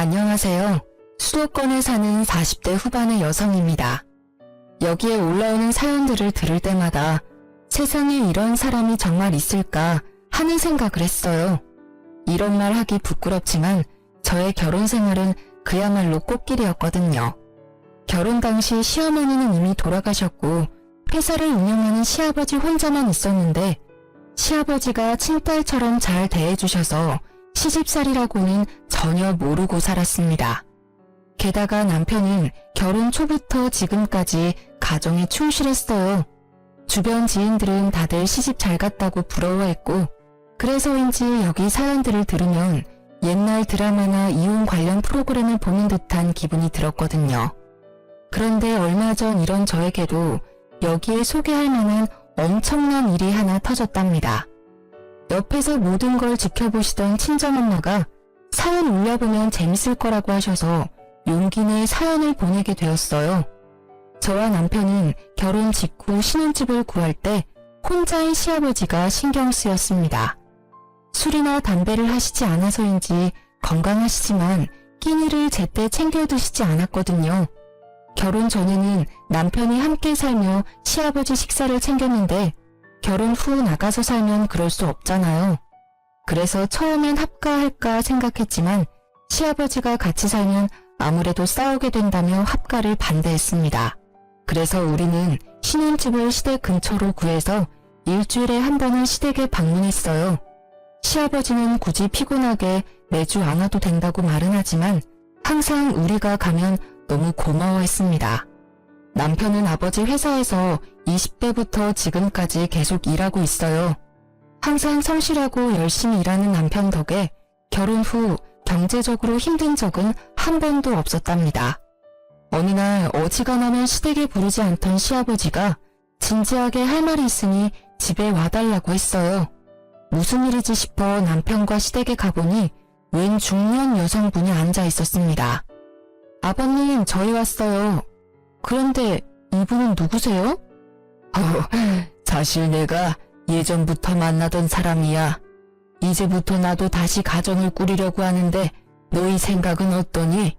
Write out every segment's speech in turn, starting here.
안녕하세요. 수도권에 사는 40대 후반의 여성입니다. 여기에 올라오는 사연들을 들을 때마다 세상에 이런 사람이 정말 있을까 하는 생각을 했어요. 이런 말 하기 부끄럽지만 저의 결혼 생활은 그야말로 꽃길이었거든요. 결혼 당시 시어머니는 이미 돌아가셨고 회사를 운영하는 시아버지 혼자만 있었는데 시아버지가 친딸처럼 잘 대해주셔서 시집살이라고는 전혀 모르고 살았습니다. 게다가 남편은 결혼 초부터 지금까지 가정에 충실했어요. 주변 지인들은 다들 시집 잘 갔다고 부러워했고 그래서인지 여기 사연들을 들으면 옛날 드라마나 이혼 관련 프로그램을 보는 듯한 기분이 들었거든요. 그런데 얼마 전 이런 저에게도 여기에 소개할 만한 엄청난 일이 하나 터졌답니다. 옆에서 모든 걸 지켜보시던 친정엄마가 사연 올려보면 재밌을 거라고 하셔서 용기 내 사연을 보내게 되었어요. 저와 남편은 결혼 직후 신혼집을 구할 때 혼자인 시아버지가 신경 쓰였습니다. 술이나 담배를 하시지 않아서인지 건강하시지만 끼니를 제때 챙겨 드시지 않았거든요. 결혼 전에는 남편이 함께 살며 시아버지 식사를 챙겼는데 결혼 후 나가서 살면 그럴 수 없잖아요. 그래서 처음엔 합가할까 생각했지만 시아버지가 같이 살면 아무래도 싸우게 된다며 합가를 반대했습니다. 그래서 우리는 신혼집을 시댁 근처로 구해서 일주일에 한 번은 시댁에 방문했어요. 시아버지는 굳이 피곤하게 매주 안 와도 된다고 말은 하지만 항상 우리가 가면 너무 고마워했습니다. 남편은 아버지 회사에서 20대부터 지금까지 계속 일하고 있어요. 항상 성실하고 열심히 일하는 남편 덕에 결혼 후 경제적으로 힘든 적은 한 번도 없었답니다. 어느 날 어지간하면 시댁에 부르지 않던 시아버지가 진지하게 할 말이 있으니 집에 와달라고 했어요. 무슨 일이지 싶어 남편과 시댁에 가보니 웬 중년 여성분이 앉아 있었습니다. 아버님, 저희 왔어요. 그런데 이분은 누구세요? 사실 내가 예전부터 만나던 사람이야. 이제부터 나도 다시 가정을 꾸리려고 하는데 너희 생각은 어떠니?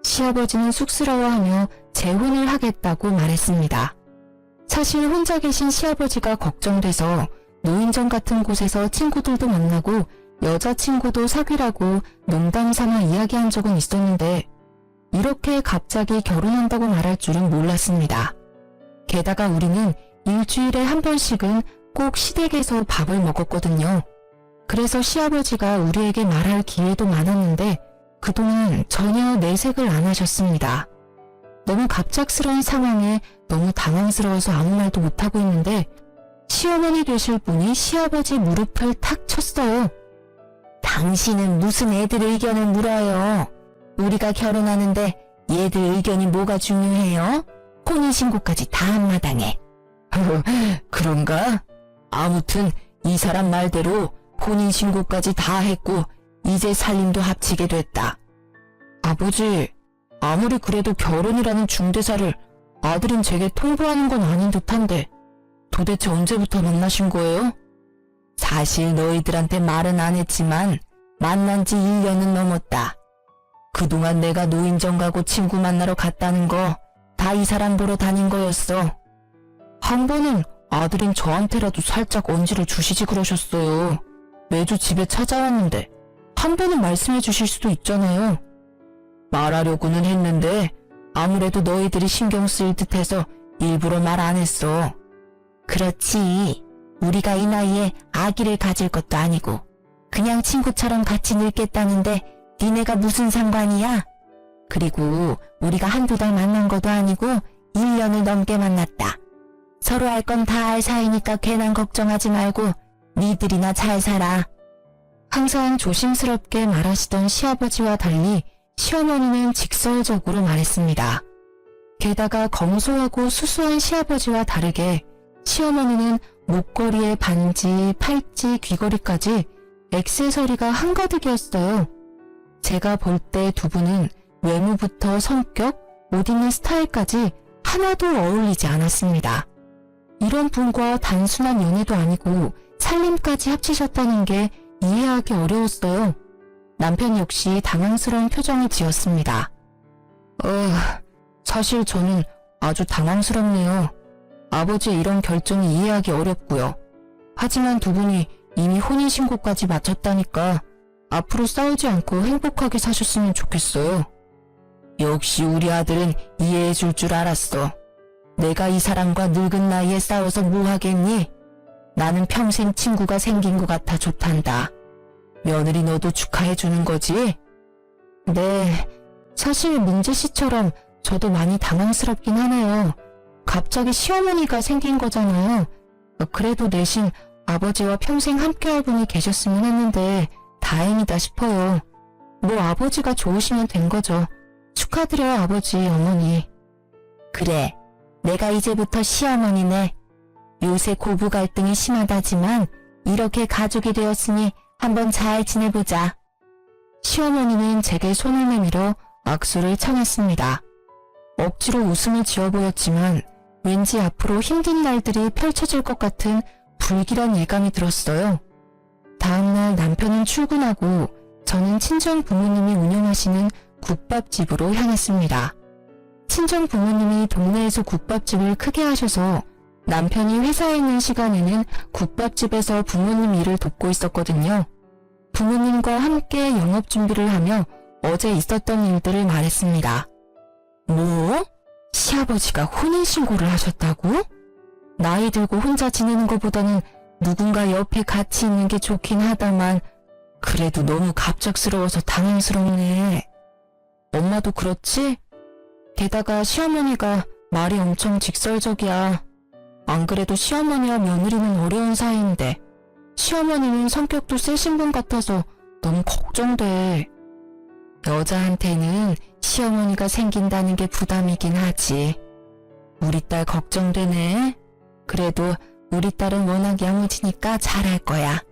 시아버지는 쑥스러워하며 재혼을 하겠다고 말했습니다. 사실 혼자 계신 시아버지가 걱정돼서 노인정 같은 곳에서 친구들도 만나고 여자친구도 사귀라고 농담 삼아 이야기한 적은 있었는데 이렇게 갑자기 결혼한다고 말할 줄은 몰랐습니다. 게다가 우리는 일주일에 한 번씩은 꼭 시댁에서 밥을 먹었거든요. 그래서 시아버지가 우리에게 말할 기회도 많았는데 그동안 전혀 내색을 안 하셨습니다. 너무 갑작스러운 상황에 너무 당황스러워서 아무 말도 못하고 있는데 시어머니 되실 분이 시아버지 무릎을 탁 쳤어요. 당신은 무슨 애들 의견을 물어요? 우리가 결혼하는데 얘들 의견이 뭐가 중요해요? 혼인신고까지 다 한마당에. 그런가? 아무튼 이 사람 말대로 혼인신고까지 다 했고 이제 살림도 합치게 됐다. 아버지, 아무리 그래도 결혼이라는 중대사를 아들인 제게 통보하는 건 아닌 듯한데 도대체 언제부터 만나신 거예요? 사실 너희들한테 말은 안 했지만 만난 지 1년은 넘었다. 그동안 내가 노인정 가고 친구 만나러 갔다는 거 다 이 사람 보러 다닌 거였어. 한 번은 아들인 저한테라도 살짝 언지를 주시지 그러셨어요. 매주 집에 찾아왔는데 한 번은 말씀해 주실 수도 있잖아요. 말하려고는 했는데 아무래도 너희들이 신경 쓰일 듯해서 일부러 말 안 했어. 그렇지. 우리가 이 나이에 아기를 가질 것도 아니고 그냥 친구처럼 같이 늙겠다는데 니네가 무슨 상관이야? 그리고 우리가 한두 달 만난 것도 아니고 1년을 넘게 만났다. 서로 할 건 다 알 사이니까 괜한 걱정하지 말고 니들이나 잘 살아. 항상 조심스럽게 말하시던 시아버지와 달리 시어머니는 직설적으로 말했습니다. 게다가 검소하고 수수한 시아버지와 다르게 시어머니는 목걸이에 반지, 팔찌, 귀걸이까지 액세서리가 한가득이었어요. 제가 볼 때 두 분은 외모부터 성격, 옷 입는 스타일까지 하나도 어울리지 않았습니다. 이런 분과 단순한 연애도 아니고 살림까지 합치셨다는 게 이해하기 어려웠어요. 남편 역시 당황스러운 표정을 지었습니다. 사실 저는 아주 당황스럽네요. 아버지의 이런 결정이 이해하기 어렵고요. 하지만 두 분이 이미 혼인신고까지 마쳤다니까 앞으로 싸우지 않고 행복하게 사셨으면 좋겠어요. 역시 우리 아들은 이해해 줄 줄 알았어. 내가 이 사람과 늙은 나이에 싸워서 뭐 하겠니? 나는 평생 친구가 생긴 것 같아 좋단다. 며느리 너도 축하해 주는 거지? 네, 사실 민지 씨처럼 저도 많이 당황스럽긴 하네요. 갑자기 시어머니가 생긴 거잖아요. 그래도 대신 아버지와 평생 함께할 분이 계셨으면 했는데 다행이다 싶어요. 뭐 아버지가 좋으시면 된 거죠. 축하드려요 아버지, 어머니. 그래, 내가 이제부터 시어머니네. 요새 고부 갈등이 심하다지만 이렇게 가족이 되었으니 한번 잘 지내보자. 시어머니는 제게 손을 내밀어 악수를 청했습니다. 억지로 웃음을 지어 보였지만 왠지 앞으로 힘든 날들이 펼쳐질 것 같은 불길한 예감이 들었어요. 다음날 남편은 출근하고 저는 친정 부모님이 운영하시는 국밥집으로 향했습니다. 친정 부모님이 동네에서 국밥집을 크게 하셔서 남편이 회사에 있는 시간에는 국밥집에서 부모님 일을 돕고 있었거든요. 부모님과 함께 영업 준비를 하며 어제 있었던 일들을 말했습니다. 뭐? 시아버지가 혼인신고를 하셨다고? 나이 들고 혼자 지내는 것보다는 누군가 옆에 같이 있는 게 좋긴 하다만 그래도 너무 갑작스러워서 당황스럽네. 엄마도 그렇지? 게다가 시어머니가 말이 엄청 직설적이야. 안 그래도 시어머니와 며느리는 어려운 사이인데 시어머니는 성격도 세신 분 같아서 너무 걱정돼. 여자한테는 시어머니가 생긴다는 게 부담이긴 하지. 우리 딸 걱정되네. 그래도 우리 딸은 워낙 야무지니까 잘할 거야.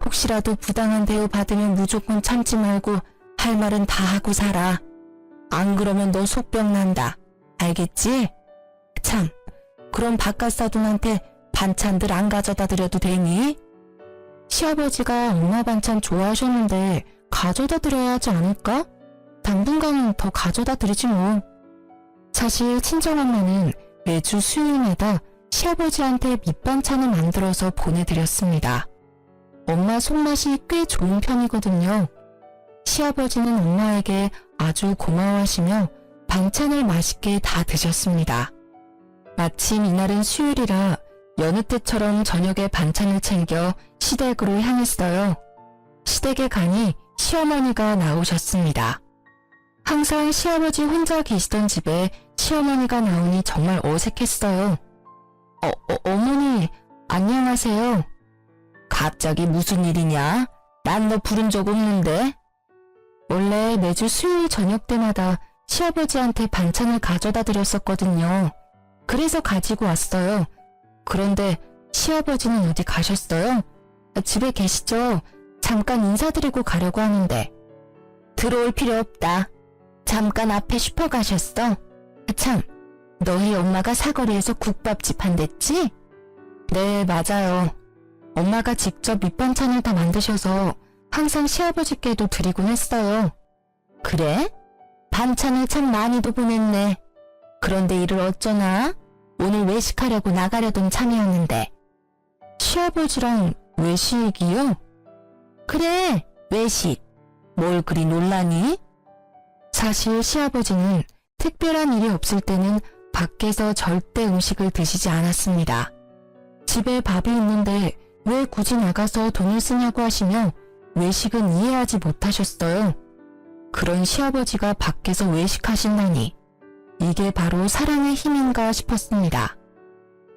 혹시라도 부당한 대우 받으면 무조건 참지 말고 할 말은 다 하고 살아. 안 그러면 너 속병 난다. 알겠지? 참, 그럼 바깥사돈한테 반찬들 안 가져다 드려도 되니? 시아버지가 엄마 반찬 좋아하셨는데 가져다 드려야 하지 않을까? 당분간은 더 가져다 드리지 뭐. 사실 친정엄마는 매주 수요일마다 시아버지한테 밑반찬을 만들어서 보내드렸습니다. 엄마 손맛이 꽤 좋은 편이거든요. 시아버지는 엄마에게 아주 고마워하시며 반찬을 맛있게 다 드셨습니다. 마침 이날은 수요일이라 여느 때처럼 저녁에 반찬을 챙겨 시댁으로 향했어요. 시댁에 가니 시어머니가 나오셨습니다. 항상 시아버지 혼자 계시던 집에 시어머니가 나오니 정말 어색했어요. 어머니, 안녕하세요. 갑자기 무슨 일이냐? 난 너 부른 적 없는데? 원래 매주 수요일 저녁 때마다 시아버지한테 반찬을 가져다 드렸었거든요. 그래서 가지고 왔어요. 그런데 시아버지는 어디 가셨어요? 집에 계시죠? 잠깐 인사드리고 가려고 하는데. 들어올 필요 없다. 잠깐 앞에 슈퍼 가셨어? 참, 너희 엄마가 사거리에서 국밥집 한댔지? 네, 맞아요. 엄마가 직접 밑반찬을 다 만드셔서 항상 시아버지께도 드리곤 했어요. 그래? 반찬을 참 많이도 보냈네. 그런데 일을 어쩌나? 오늘 외식하려고 나가려던 참이었는데. 시아버지랑 외식이요? 그래, 외식. 뭘 그리 놀라니? 사실 시아버지는 특별한 일이 없을 때는 밖에서 절대 음식을 드시지 않았습니다. 집에 밥이 있는데 왜 굳이 나가서 돈을 쓰냐고 하시며 외식은 이해하지 못하셨어요. 그런 시아버지가 밖에서 외식하신다니 이게 바로 사랑의 힘인가 싶었습니다.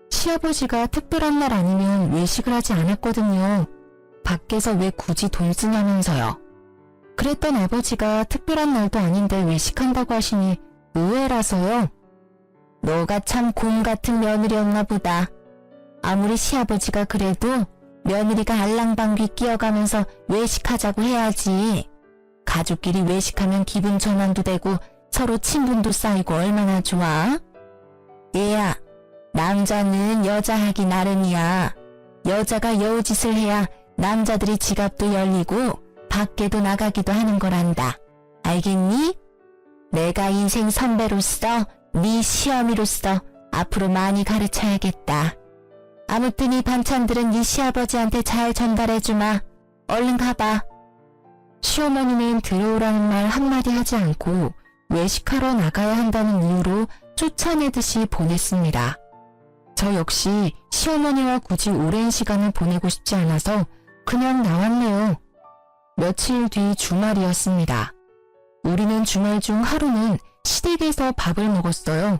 시아버지가 특별한 날 아니면 외식을 하지 않았거든요. 밖에서 왜 굳이 돈 쓰냐면서요. 그랬던 아버지가 특별한 날도 아닌데 외식한다고 하시니 의외라서요. 너가 참 곰 같은 며느리였나 보다. 아무리 시아버지가 그래도 며느리가 알랑방귀 끼어가면서 외식하자고 해야지. 가족끼리 외식하면 기분 전환도 되고 서로 친분도 쌓이고 얼마나 좋아? 얘야, 남자는 여자 하기 나름이야. 여자가 여우짓을 해야 남자들이 지갑도 열리고 밖에도 나가기도 하는 거란다. 알겠니? 내가 인생 선배로서 네 시어미로서 앞으로 많이 가르쳐야겠다. 아무튼 이 반찬들은 네 시아버지한테 잘 전달해주마. 얼른 가봐. 시어머니는 들어오라는 말 한마디 하지 않고 외식하러 나가야 한다는 이유로 쫓아내듯이 보냈습니다. 저 역시 시어머니와 굳이 오랜 시간을 보내고 싶지 않아서 그냥 나왔네요. 며칠 뒤 주말이었습니다. 우리는 주말 중 하루는 시댁에서 밥을 먹었어요.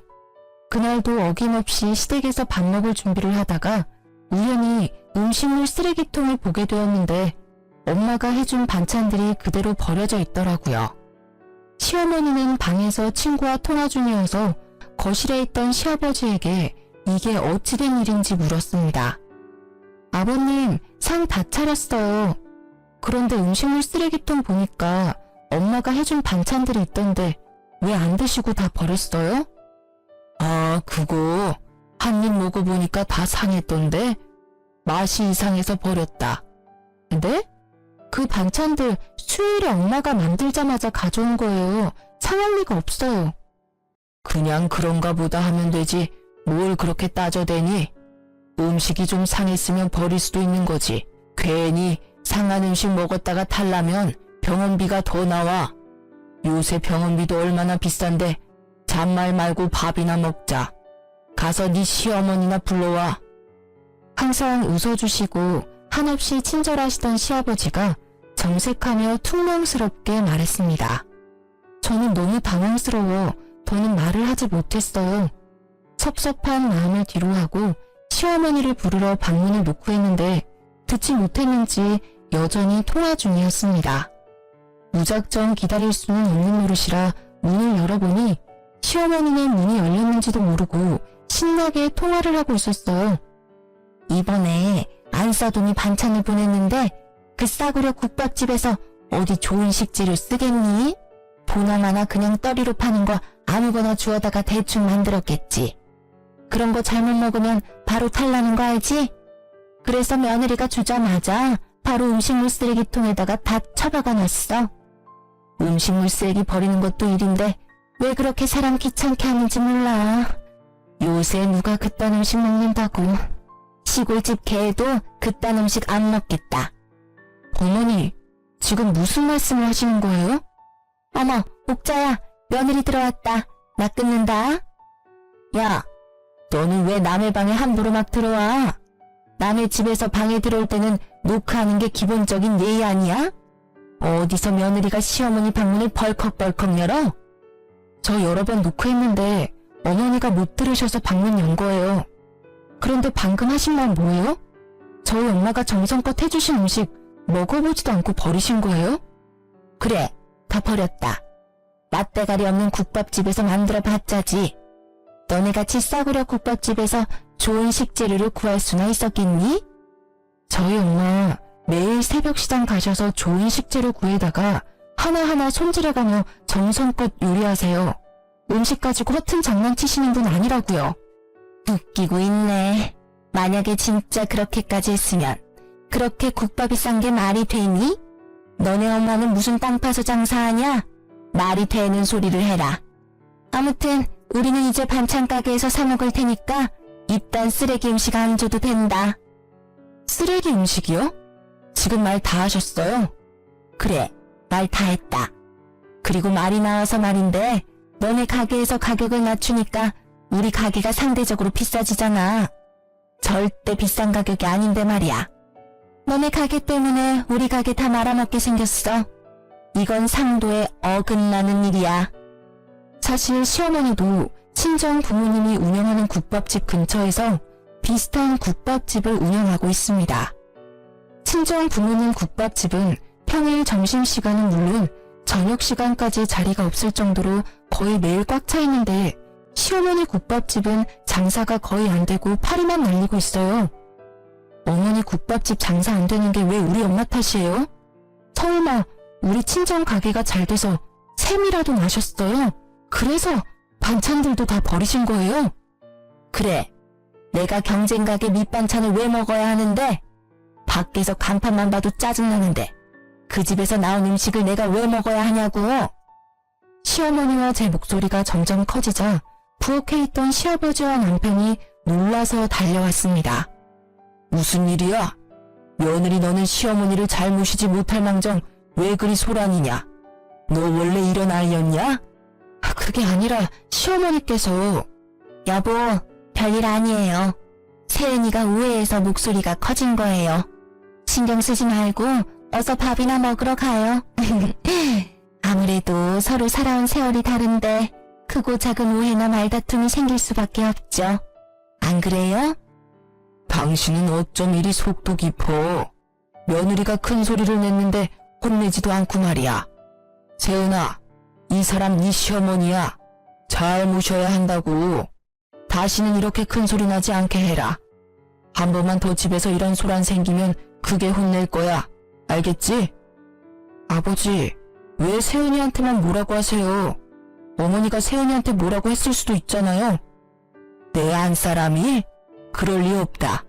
그날도 어김없이 시댁에서 밥 먹을 준비를 하다가 우연히 음식물 쓰레기통을 보게 되었는데 엄마가 해준 반찬들이 그대로 버려져 있더라고요. 시어머니는 방에서 친구와 통화 중이어서 거실에 있던 시아버지에게 이게 어찌 된 일인지 물었습니다. 아버님, 상 다 차렸어요. 그런데 음식물 쓰레기통 보니까 엄마가 해준 반찬들이 있던데 왜 안 드시고 다 버렸어요? 아, 그거 한 입 먹어보니까 다 상했던데 맛이 이상해서 버렸다. 근데? 그 반찬들 수요일에 엄마가 만들자마자 가져온 거예요. 상할 리가 없어요. 그냥 그런가 보다 하면 되지 뭘 그렇게 따져대니? 음식이 좀 상했으면 버릴 수도 있는 거지. 괜히 상한 음식 먹었다가 탈라면 병원비가 더 나와. 요새 병원비도 얼마나 비싼데 잔말 말고 밥이나 먹자. 가서 네 시어머니나 불러와. 항상 웃어주시고 한없이 친절하시던 시아버지가 정색하며 퉁명스럽게 말했습니다. 저는 너무 당황스러워 더는 말을 하지 못했어요. 섭섭한 마음을 뒤로하고 시어머니를 부르러 방문을 놓고 했는데 듣지 못했는지 여전히 통화 중이었습니다. 무작정 기다릴 수는 없는 노릇이라 문을 열어보니 시어머니는 문이 열렸는지도 모르고 신나게 통화를 하고 있었어요. 이번에 안싸돈이 반찬을 보냈는데 그 싸구려 국밥집에서 어디 좋은 식재료 쓰겠니? 보나마나 그냥 떠리로 파는 거 아무거나 주워다가 대충 만들었겠지. 그런 거 잘못 먹으면 바로 탈나는 거 알지? 그래서 며느리가 주자마자 바로 음식물 쓰레기통에다가 다 처박아 놨어. 음식물 쓰레기 버리는 것도 일인데 왜 그렇게 사람 귀찮게 하는지 몰라. 요새 누가 그딴 음식 먹는다고. 시골집 개도 그딴 음식 안 먹겠다. 어머니, 지금 무슨 말씀을 하시는 거예요? 어머, 옥자야, 며느리 들어왔다. 나 끊는다. 야, 너는 왜 남의 방에 함부로 막 들어와? 남의 집에서 방에 들어올 때는 노크하는 게 기본적인 예의 아니야? 어디서 며느리가 시어머니 방문을 벌컥벌컥 열어? 저 여러 번 노크했는데 어머니가 못 들으셔서 방문 연 거예요. 그런데 방금 하신 말 뭐예요? 저희 엄마가 정성껏 해주신 음식 먹어보지도 않고 버리신 거예요? 그래, 다 버렸다. 맛대가리 없는 국밥집에서 만들어 봤자지. 너네같이 싸구려 국밥집에서 좋은 식재료를 구할 수나 있었겠니? 저희 엄마 매일 새벽 시장 가셔서 좋은 식재료 구해다가 하나하나 손질해가며 정성껏 요리하세요. 음식 가지고 허튼 장난치시는 분 아니라고요. 웃기고 있네. 만약에 진짜 그렇게까지 했으면 그렇게 국밥이 싼 게 말이 되니? 너네 엄마는 무슨 땅 파서 장사하냐? 말이 되는 소리를 해라. 아무튼 우리는 이제 반찬 가게에서 사 먹을 테니까 이딴 쓰레기 음식 안 줘도 된다. 쓰레기 음식이요? 지금 말 다 하셨어요? 그래, 말 다 했다. 그리고 말이 나와서 말인데 너네 가게에서 가격을 낮추니까 우리 가게가 상대적으로 비싸지잖아. 절대 비싼 가격이 아닌데 말이야. 너네 가게 때문에 우리 가게 다 말아먹게 생겼어. 이건 상도에 어긋나는 일이야. 사실 시어머니도 친정 부모님이 운영하는 국밥집 근처에서 비슷한 국밥집을 운영하고 있습니다. 친정 부모님 국밥집은 평일 점심시간은 물론 저녁시간까지 자리가 없을 정도로 거의 매일 꽉 차 있는데 시어머니 국밥집은 장사가 거의 안 되고 파리만 날리고 있어요. 어머니 국밥집 장사 안 되는 게 왜 우리 엄마 탓이에요? 설마 우리 친정 가게가 잘 돼서 셈이라도 나셨어요? 그래서 반찬들도 다 버리신 거예요? 그래, 내가 경쟁 가게 밑반찬을 왜 먹어야 하는데? 밖에서 간판만 봐도 짜증나는데 그 집에서 나온 음식을 내가 왜 먹어야 하냐고. 시어머니와 제 목소리가 점점 커지자 부엌에 있던 시아버지와 남편이 놀라서 달려왔습니다. 무슨 일이야? 며느리 너는 시어머니를 잘 모시지 못할 망정 왜 그리 소란이냐? 너 원래 이런 아이였냐? 그게 아니라 시어머니께서. 여보, 별일 아니에요. 세은이가 우회해서 목소리가 커진 거예요. 신경 쓰지 말고 어서 밥이나 먹으러 가요. 아무래도 서로 살아온 세월이 다른데 크고 작은 오해나 말다툼이 생길 수밖에 없죠. 안 그래요? 당신은 어쩜 이리 속도 깊어. 며느리가 큰 소리를 냈는데 혼내지도 않고 말이야. 세은아, 이 사람 네 시어머니야. 잘 모셔야 한다고. 다시는 이렇게 큰 소리 나지 않게 해라. 한 번만 더 집에서 이런 소란 생기면 크게 혼낼 거야. 알겠지? 아버지, 왜 세은이한테만 뭐라고 하세요? 어머니가 세은이한테 뭐라고 했을 수도 있잖아요. 내 안사람이? 그럴 리 없다.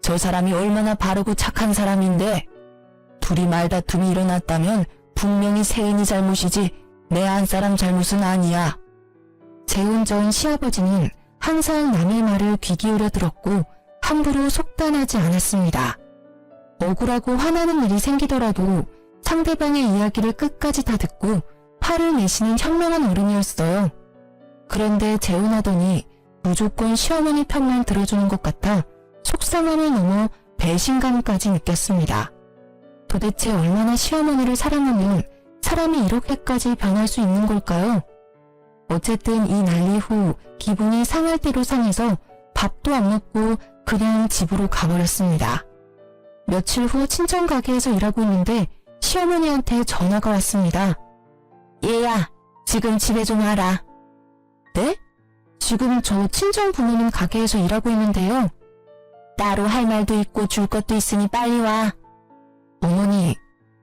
저 사람이 얼마나 바르고 착한 사람인데 둘이 말다툼이 일어났다면 분명히 세은이 잘못이지 내 안사람 잘못은 아니야. 재혼전 시아버지는 항상 남의 말을 귀 기울여 들었고 함부로 속단하지 않았습니다. 억울하고 화나는 일이 생기더라도 상대방의 이야기를 끝까지 다 듣고 화를 내시는 현명한 어른이었어요. 그런데 재혼하더니 무조건 시어머니 편만 들어주는 것 같아 속상함을 넘어 배신감까지 느꼈습니다. 도대체 얼마나 시어머니를 사랑하면 사람이 이렇게까지 변할 수 있는 걸까요? 어쨌든 이 난리 후 기분이 상할 대로 상해서 밥도 안 먹고 그냥 집으로 가버렸습니다. 며칠 후 친정 가게에서 일하고 있는데 시어머니한테 전화가 왔습니다. 얘야, 지금 집에 좀 와라. 네? 지금 저 친정 부모님 가게에서 일하고 있는데요. 따로 할 말도 있고 줄 것도 있으니 빨리 와. 어머니,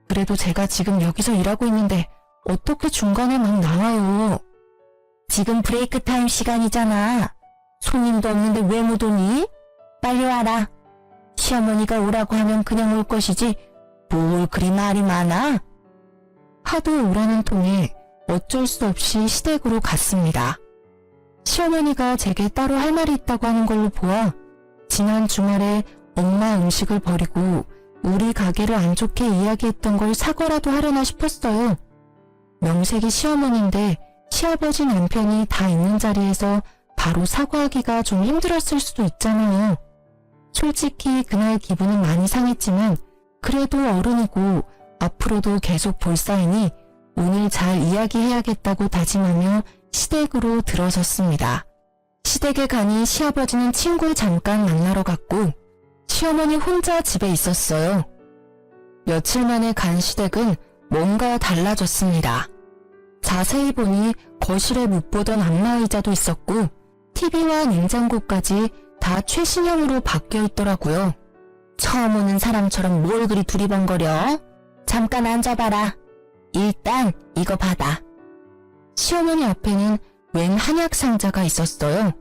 그래도 제가 지금 여기서 일하고 있는데 어떻게 중간에 막 나와요. 지금 브레이크 타임 시간이잖아. 손님도 없는데 왜 못 오니? 빨리 와라. 시어머니가 오라고 하면 그냥 올 것이지 뭘 그리 말이 많아? 하도 오라는 통에 어쩔 수 없이 시댁으로 갔습니다. 시어머니가 제게 따로 할 말이 있다고 하는 걸로 보아 지난 주말에 엄마 음식을 버리고 우리 가게를 안 좋게 이야기했던 걸 사과라도 하려나 싶었어요. 명색이 시어머니인데 시아버지 남편이 다 있는 자리에서 바로 사과하기가 좀 힘들었을 수도 있잖아요. 솔직히 그날 기분은 많이 상했지만 그래도 어른이고 앞으로도 계속 볼 사이니 오늘 잘 이야기해야겠다고 다짐하며 시댁으로 들어섰습니다. 시댁에 가니 시아버지는 친구 잠깐 만나러 갔고 시어머니 혼자 집에 있었어요. 며칠 만에 간 시댁은 뭔가 달라졌습니다. 자세히 보니 거실에 못 보던 안마의자도 있었고 TV와 냉장고까지 다 최신형으로 바뀌어 있더라고요. 처음 오는 사람처럼 뭘 그리 두리번거려? 잠깐 앉아봐라. 일단 이거 받아. 시어머니 앞에는 웬 한약 상자가 있었어요.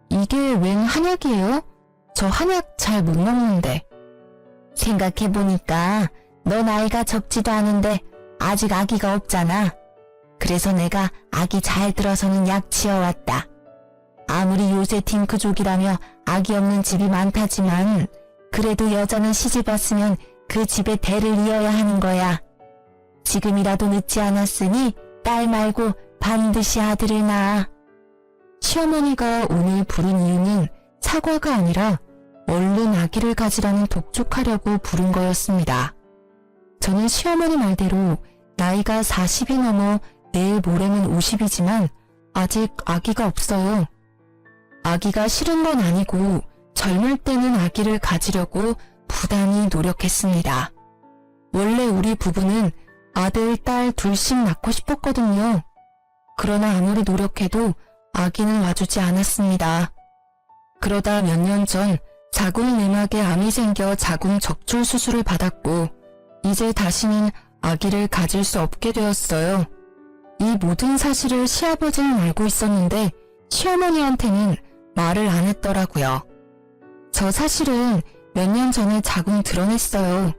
이게 웬 한약이에요? 저 한약 잘 못 먹는데. 생각해보니까 너 나이가 적지도 않은데 아직 아기가 없잖아. 그래서 내가 아기 잘 들어서는 약 지어왔다. 아무리 요새 딩크족이라며 아기 없는 집이 많다지만 그래도 여자는 시집 왔으면 그 집의 대를 이어야 하는 거야. 지금이라도 늦지 않았으니 딸 말고 반드시 아들을 낳아. 시어머니가 오늘 부른 이유는 사과가 아니라 얼른 아기를 가지라는 독촉하려고 부른 거였습니다. 저는 시어머니 말대로 나이가 40이 넘어 내일 모레면 50이지만 아직 아기가 없어요. 아기가 싫은 건 아니고 젊을 때는 아기를 가지려고 부단히 노력했습니다. 원래 우리 부부는 아들, 딸 둘씩 낳고 싶었거든요. 그러나 아무리 노력해도 아기는 와주지 않았습니다. 그러다 몇 년 전 자궁 내막에 암이 생겨 자궁 적출 수술을 받았고 이제 다시는 아기를 가질 수 없게 되었어요. 이 모든 사실을 시아버지는 알고 있었는데 시어머니한테는 말을 안 했더라고요. 저 사실은 몇 년 전에 자궁 드러냈어요.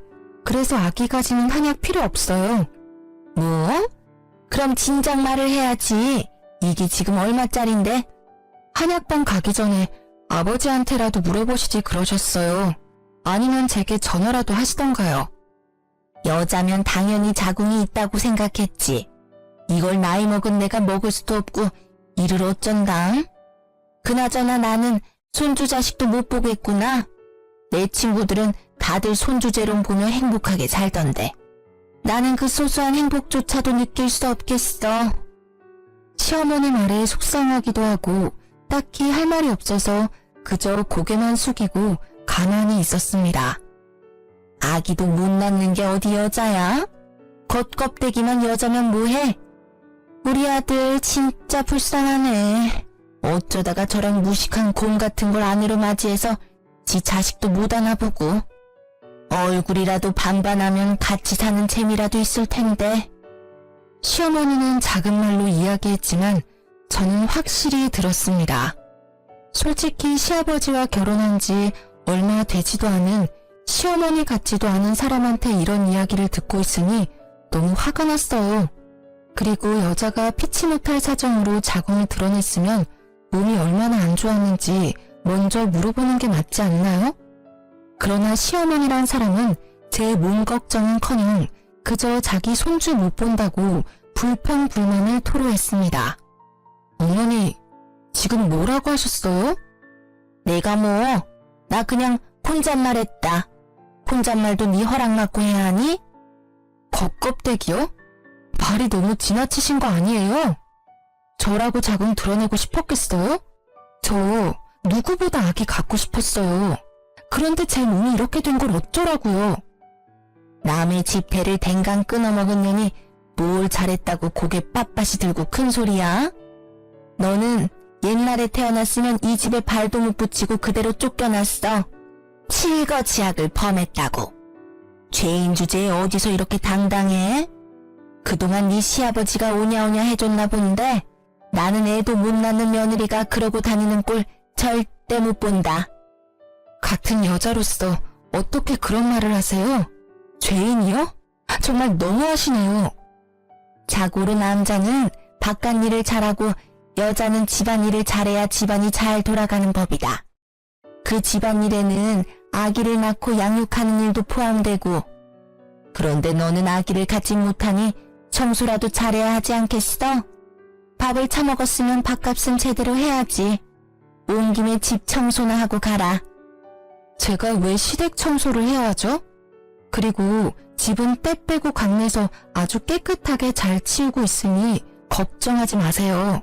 그래서 아기 가지는 한약 필요 없어요. 뭐? 그럼 진작 말을 해야지. 이게 지금 얼마짜린데? 한약방 가기 전에 아버지한테라도 물어보시지 그러셨어요. 아니면 제게 전화라도 하시던가요. 여자면 당연히 자궁이 있다고 생각했지. 이걸 나이 먹은 내가 먹을 수도 없고 이를 어쩐다. 그나저나 나는 손주 자식도 못 보겠구나. 내 친구들은 다들 손주제롱 보며 행복하게 살던데. 나는 그 소소한 행복조차도 느낄 수 없겠어. 시어머니 말에 속상하기도 하고 딱히 할 말이 없어서 그저 고개만 숙이고 가만히 있었습니다. 아기도 못 낳는 게 어디 여자야? 겉껍데기만 여자면 뭐해? 우리 아들 진짜 불쌍하네. 어쩌다가 저런 무식한 곰 같은 걸 아내로 맞이해서 지 자식도 못 안아보고. 얼굴이라도 반반하면 같이 사는 재미라도 있을 텐데. 시어머니는 작은 말로 이야기했지만 저는 확실히 들었습니다. 솔직히 시아버지와 결혼한 지 얼마 되지도 않은 시어머니 같지도 않은 사람한테 이런 이야기를 듣고 있으니 너무 화가 났어요. 그리고 여자가 피치 못할 사정으로 자궁을 드러냈으면 몸이 얼마나 안 좋았는지 먼저 물어보는 게 맞지 않나요? 그러나 시어머니란 사람은 제 몸 걱정은커녕 그저 자기 손주 못 본다고 불평불만을 토로했습니다. 어머니, 지금 뭐라고 하셨어요? 내가 뭐, 나 그냥 혼잣말 했다. 혼잣말도 네 허락 받고 해야 하니? 겉껍데기요? 말이 너무 지나치신 거 아니에요? 저라고 자궁 드러내고 싶었겠어요? 저 누구보다 아기 갖고 싶었어요. 그런데 제 몸이 이렇게 된 걸 어쩌라고요? 남의 지폐를 댕강 끊어먹은 년이 뭘 잘했다고 고개 빳빳이 들고 큰 소리야? 너는 옛날에 태어났으면 이 집에 발도 못 붙이고 그대로 쫓겨났어. 칠거지약을 범했다고. 죄인 주제에 어디서 이렇게 당당해? 그동안 네 시아버지가 오냐오냐 해줬나 본데 나는 애도 못 낳는 며느리가 그러고 다니는 꼴 절대 못 본다. 같은 여자로서 어떻게 그런 말을 하세요? 죄인이요? 정말 너무하시네요. 자고로 남자는 바깥 일을 잘하고 여자는 집안일을 잘해야 집안이 잘 돌아가는 법이다. 그 집안일에는 아기를 낳고 양육하는 일도 포함되고. 그런데 너는 아기를 갖지 못하니 청소라도 잘해야 하지 않겠어? 밥을 처먹었으면 밥값은 제대로 해야지. 온 김에 집 청소나 하고 가라. 제가 왜 시댁 청소를 해야 하죠? 그리고 집은 때 빼고 강내서 아주 깨끗하게 잘 치우고 있으니 걱정하지 마세요.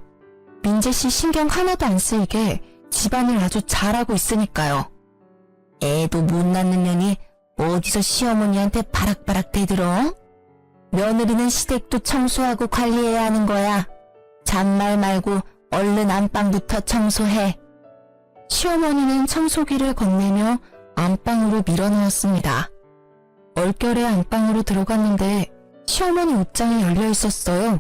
민재씨 신경 하나도 안 쓰이게 집안을 아주 잘하고 있으니까요. 애도 못 낳는 년이 어디서 시어머니한테 바락바락 대들어? 며느리는 시댁도 청소하고 관리해야 하는 거야. 잔말 말고 얼른 안방부터 청소해. 시어머니는 청소기를 건네며 안방으로 밀어넣었습니다. 얼결에 안방으로 들어갔는데 시어머니 옷장이 열려 있었어요.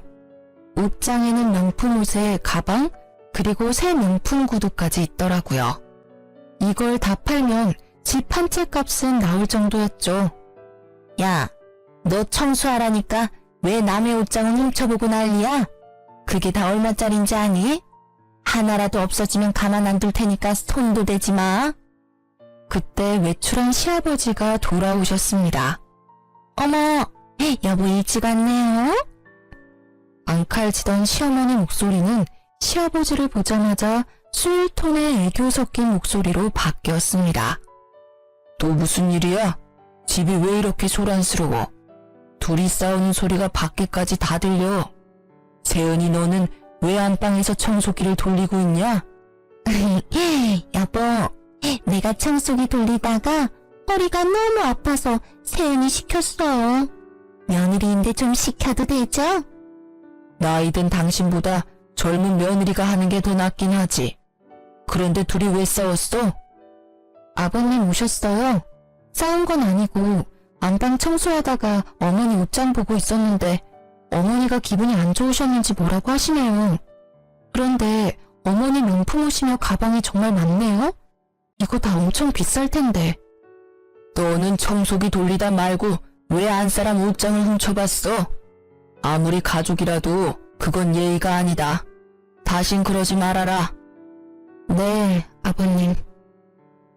옷장에는 명품 옷에 가방, 그리고 새 명품 구두까지 있더라고요. 이걸 다 팔면 집 한 채 값은 나올 정도였죠. 야, 너 청소하라니까 왜 남의 옷장은 훔쳐보고 난리야? 그게 다 얼마짜린지 아니? 하나라도 없어지면 가만 안 둘 테니까 손도 대지 마. 그때 외출한 시아버지가 돌아오셨습니다. 어머, 여보 일찍 왔네요. 앙칼지던 시어머니 목소리는 시아버지를 보자마자 술톤의 애교 섞인 목소리로 바뀌었습니다. 또 무슨 일이야? 집이 왜 이렇게 소란스러워? 둘이 싸우는 소리가 밖에까지 다 들려. 세은이 너는 왜 안방에서 청소기를 돌리고 있냐? 여보, 내가 청소기 돌리다가 허리가 너무 아파서 세은이 시켰어요. 며느리인데 좀 시켜도 되죠? 나이든 당신보다 젊은 며느리가 하는 게 더 낫긴 하지. 그런데 둘이 왜 싸웠어? 아버님 오셨어요. 싸운 건 아니고 안방 청소하다가 어머니 옷장 보고 있었는데 어머니가 기분이 안 좋으셨는지 뭐라고 하시네요. 그런데 어머니 명품 옷이며 가방이 정말 많네요. 이거 다 엄청 비쌀 텐데. 너는 청소기 돌리다 말고 왜 안사람 옷장을 훔쳐봤어? 아무리 가족이라도 그건 예의가 아니다. 다신 그러지 말아라. 네, 아버님.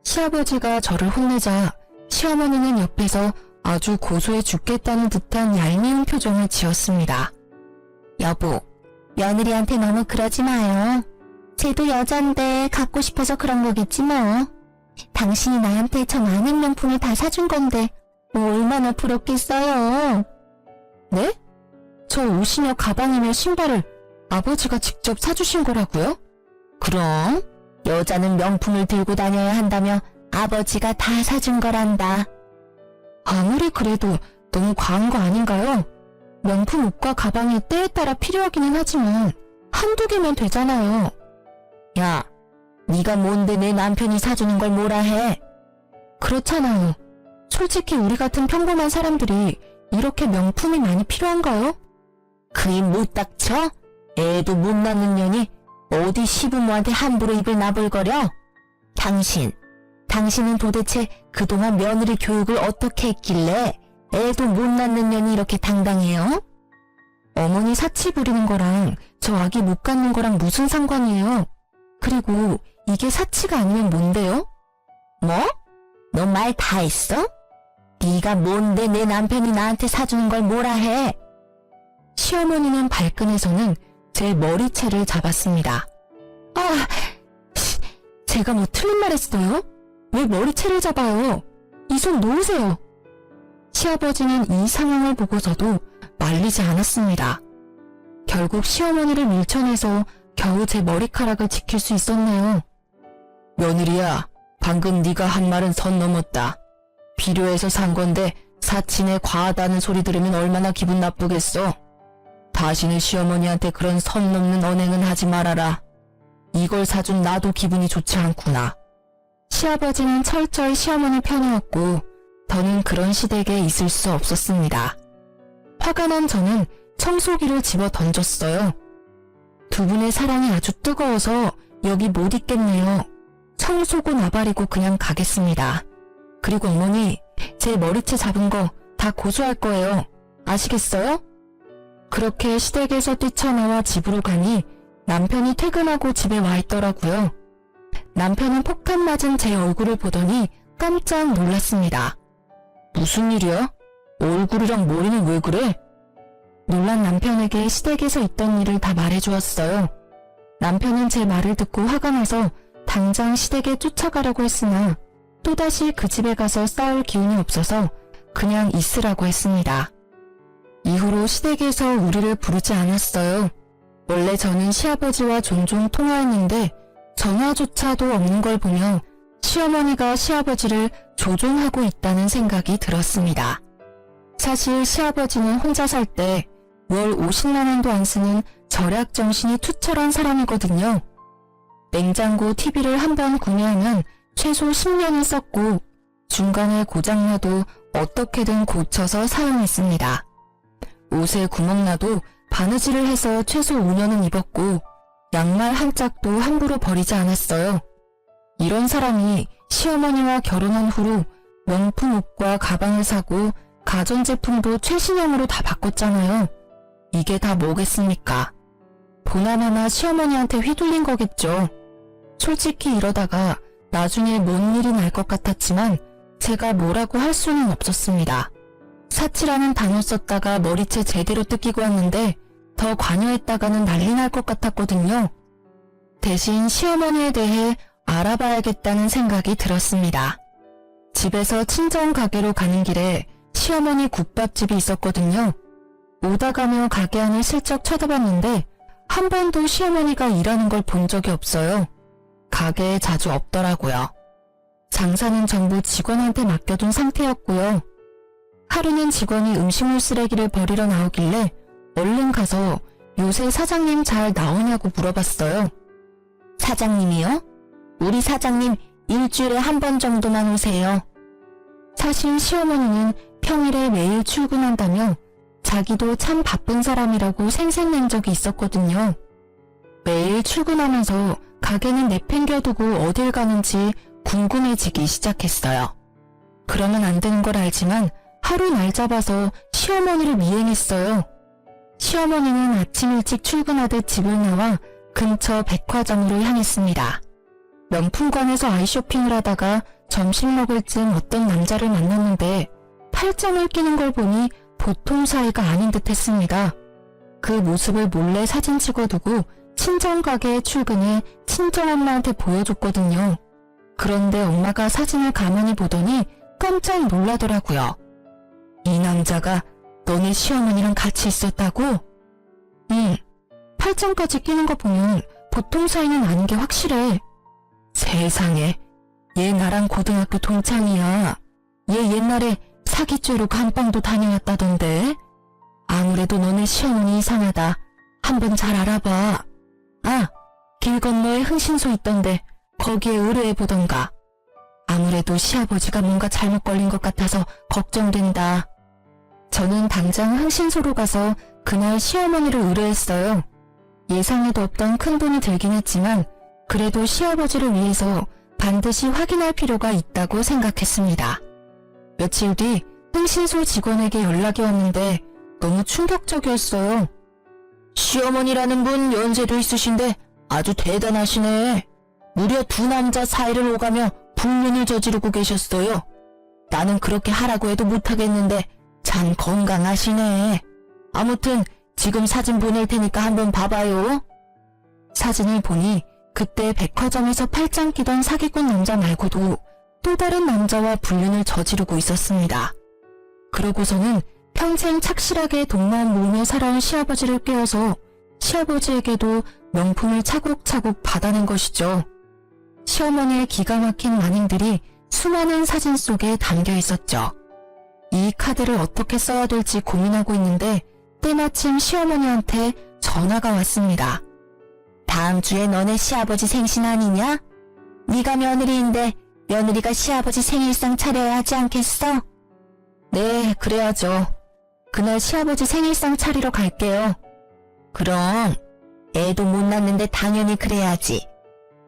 시아버지가 저를 혼내자 시어머니는 옆에서 아주 고소해 죽겠다는 듯한 얄미운 표정을 지었습니다. 여보, 며느리한테 너무 그러지 마요. 쟤도 여잔데 갖고 싶어서 그런 거겠지 뭐. 당신이 나한테 저 많은 명품을 다 사준 건데 뭐 얼마나 부럽겠어요. 네? 저 옷이며 가방이며 신발을 아버지가 직접 사주신 거라고요? 그럼 여자는 명품을 들고 다녀야 한다며 아버지가 다 사준 거란다. 아무리 그래도 너무 과한 거 아닌가요? 명품 옷과 가방이 때에 따라 필요하기는 하지만 한두 개면 되잖아요. 야, 네가 뭔데 내 남편이 사주는 걸 뭐라 해? 그렇잖아요. 솔직히 우리 같은 평범한 사람들이 이렇게 명품이 많이 필요한가요? 그 입 못 닥쳐? 애도 못 낳는 년이 어디 시부모한테 함부로 입을 나불거려? 당신은 도대체 그동안 며느리 교육을 어떻게 했길래 애도 못 낳는 년이 이렇게 당당해요? 어머니 사치 부리는 거랑 저 아기 못 갖는 거랑 무슨 상관이에요? 그리고 이게 사치가 아니면 뭔데요? 뭐? 너 말 다 했어? 네가 뭔데 내 남편이 나한테 사주는 걸 뭐라 해? 시어머니는 발끈해서는 제 머리채를 잡았습니다. 아, 제가 뭐 틀린 말 했어요? 왜 머리채를 잡아요? 이 손 놓으세요. 시아버지는 이 상황을 보고서도 말리지 않았습니다. 결국 시어머니를 밀쳐내서 겨우 제 머리카락을 지킬 수 있었네요. 며느리야, 방금 네가 한 말은 선 넘었다. 필요해서 산 건데 사치네 과하다는 소리 들으면 얼마나 기분 나쁘겠어. 다시는 시어머니한테 그런 선 넘는 언행은 하지 말아라. 이걸 사준 나도 기분이 좋지 않구나. 시아버지는 철저히 시어머니 편이었고 더는 그런 시댁에 있을 수 없었습니다. 화가 난 저는 청소기를 집어 던졌어요. 두 분의 사랑이 아주 뜨거워서 여기 못 있겠네요. 청소고 나발이고 그냥 가겠습니다. 그리고 어머니, 제 머리채 잡은 거 다 고소할 거예요. 아시겠어요? 그렇게 시댁에서 뛰쳐나와 집으로 가니 남편이 퇴근하고 집에 와 있더라고요. 남편은 폭탄 맞은 제 얼굴을 보더니 깜짝 놀랐습니다. 무슨 일이야? 얼굴이랑 머리는 왜 그래? 놀란 남편에게 시댁에서 있던 일을 다 말해주었어요. 남편은 제 말을 듣고 화가 나서 당장 시댁에 쫓아가려고 했으나 또다시 그 집에 가서 싸울 기운이 없어서 그냥 있으라고 했습니다. 이후로 시댁에서 우리를 부르지 않았어요. 원래 저는 시아버지와 종종 통화했는데 전화조차도 없는 걸 보며 시어머니가 시아버지를 조종하고 있다는 생각이 들었습니다. 사실 시아버지는 혼자 살 때 월 50만 원도 안 쓰는 절약 정신이 투철한 사람이거든요. 냉장고 TV를 한 번 구매하면 최소 10년은 썼고 중간에 고장나도 어떻게든 고쳐서 사용했습니다. 옷에 구멍나도 바느질을 해서 최소 5년은 입었고 양말 한 짝도 함부로 버리지 않았어요. 이런 사람이 시어머니와 결혼한 후로 명품 옷과 가방을 사고 가전제품도 최신형으로 다 바꿨잖아요. 이게 다 뭐겠습니까? 보나마나 시어머니한테 휘둘린 거겠죠. 솔직히 이러다가 나중에 뭔 일이 날 것 같았지만 제가 뭐라고 할 수는 없었습니다. 사치라는 단어 썼다가 머리채 제대로 뜯기고 왔는데 더 관여했다가는 난리 날 것 같았거든요. 대신 시어머니에 대해 알아봐야겠다는 생각이 들었습니다. 집에서 친정 가게로 가는 길에 시어머니 국밥집이 있었거든요. 오다 가며 가게 안을 슬쩍 쳐다봤는데 한 번도 시어머니가 일하는 걸 본 적이 없어요. 가게에 자주 없더라고요. 장사는 전부 직원한테 맡겨둔 상태였고요. 하루는 직원이 음식물 쓰레기를 버리러 나오길래 얼른 가서 요새 사장님 잘 나오냐고 물어봤어요. 사장님이요? 우리 사장님 일주일에 한 번 정도만 오세요. 사실 시어머니는 평일에 매일 출근한다며 자기도 참 바쁜 사람이라고 생색낸 적이 있었거든요. 매일 출근하면서 가게는 내팽겨두고 어딜 가는지 궁금해지기 시작했어요. 그러면 안 되는 걸 알지만 하루 날 잡아서 시어머니를 미행했어요. 시어머니는 아침 일찍 출근하듯 집을 나와 근처 백화점으로 향했습니다. 명품관에서 아이쇼핑을 하다가 점심 먹을 쯤 어떤 남자를 만났는데 팔짱을 끼는 걸 보니 보통 사이가 아닌 듯 했습니다. 그 모습을 몰래 사진 찍어두고 친정가게에 출근해 친정엄마한테 보여줬거든요. 그런데 엄마가 사진을 가만히 보더니 깜짝 놀라더라고요. 이 남자가 너네 시어머니랑 같이 있었다고? 응. 팔짱까지 끼는 거 보면 보통 사이는 아닌 게 확실해. 세상에, 얘 나랑 고등학교 동창이야. 얘 옛날에 사기죄로 감방도 다녀왔다던데. 아무래도 너네 시어머니 이상하다. 한번 잘 알아봐. 아, 길 건너에 흥신소 있던데 거기에 의뢰해보던가. 아무래도 시아버지가 뭔가 잘못 걸린 것 같아서 걱정된다. 저는 당장 흥신소로 가서 그날 시어머니를 의뢰했어요. 예상에도 없던 큰 돈이 들긴 했지만 그래도 시아버지를 위해서 반드시 확인할 필요가 있다고 생각했습니다. 며칠 뒤 흥신소 직원에게 연락이 왔는데 너무 충격적이었어요. 시어머니라는 분 연세도 있으신데 아주 대단하시네. 무려 두 남자 사이를 오가며 불륜을 저지르고 계셨어요. 나는 그렇게 하라고 해도 못하겠는데 참 건강하시네. 아무튼 지금 사진 보낼 테니까 한번 봐봐요. 사진을 보니 그때 백화점에서 팔짱 끼던 사기꾼 남자 말고도 또 다른 남자와 불륜을 저지르고 있었습니다. 그러고서는 평생 착실하게 돈만 모으며 살아온 시아버지를 깨워서 시아버지에게도 명품을 차곡차곡 받아낸 것이죠. 시어머니의 기가 막힌 만행들이 수많은 사진 속에 담겨 있었죠. 이 카드를 어떻게 써야 될지 고민하고 있는데 때마침 시어머니한테 전화가 왔습니다. 다음 주에 너네 시아버지 생신 아니냐? 네가 며느리인데 며느리가 시아버지 생일상 차려야 하지 않겠어? 네, 그래야죠. 그날 시아버지 생일상 차리러 갈게요. 그럼 애도 못 낳는데 당연히 그래야지.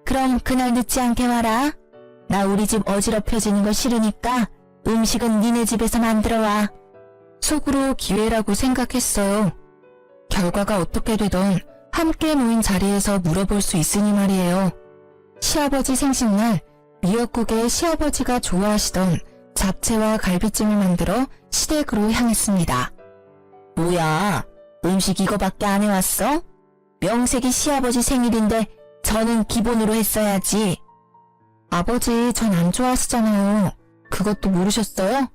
그럼 그날 늦지 않게 와라. 나 우리 집 어지럽혀지는 거 싫으니까 음식은 니네 집에서 만들어와. 속으로 기회라고 생각했어요. 결과가 어떻게 되던 함께 모인 자리에서 물어볼 수 있으니 말이에요. 시아버지 생신날 미역국에 시아버지가 좋아하시던 잡채와 갈비찜을 만들어 시댁으로 향했습니다. 뭐야, 음식 이거밖에 안 해왔어? 명색이 시아버지 생일인데 저는 기본으로 했어야지. 아버지 전 안 좋아하시잖아요. 그것도 모르셨어요?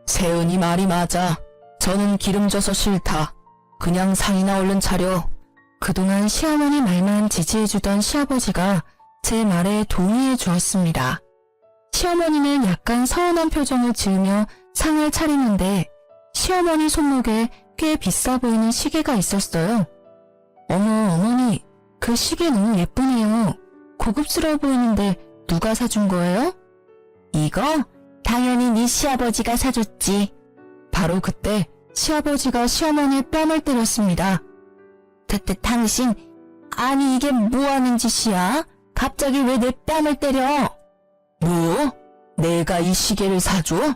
세은이 말이 맞아. 저는 기름져서 싫다. 그냥 상이나 얼른 차려. 그동안 시어머니 말만 지지해주던 시아버지가 제 말에 동의해 주었습니다. 시어머니는 약간 서운한 표정을 지으며 상을 차리는데 시어머니 손목에 꽤 비싸 보이는 시계가 있었어요. 어머, 어머니, 그 시계 너무 예쁘네요. 고급스러워 보이는데 누가 사준 거예요? 이거? 당연히 네 시아버지가 사줬지. 바로 그때 시아버지가 시어머니의 뺨을 때렸습니다. 당신, 아니 이게 뭐하는 짓이야? 갑자기 왜 내 뺨을 때려? 뭐? 내가 이 시계를 사줘?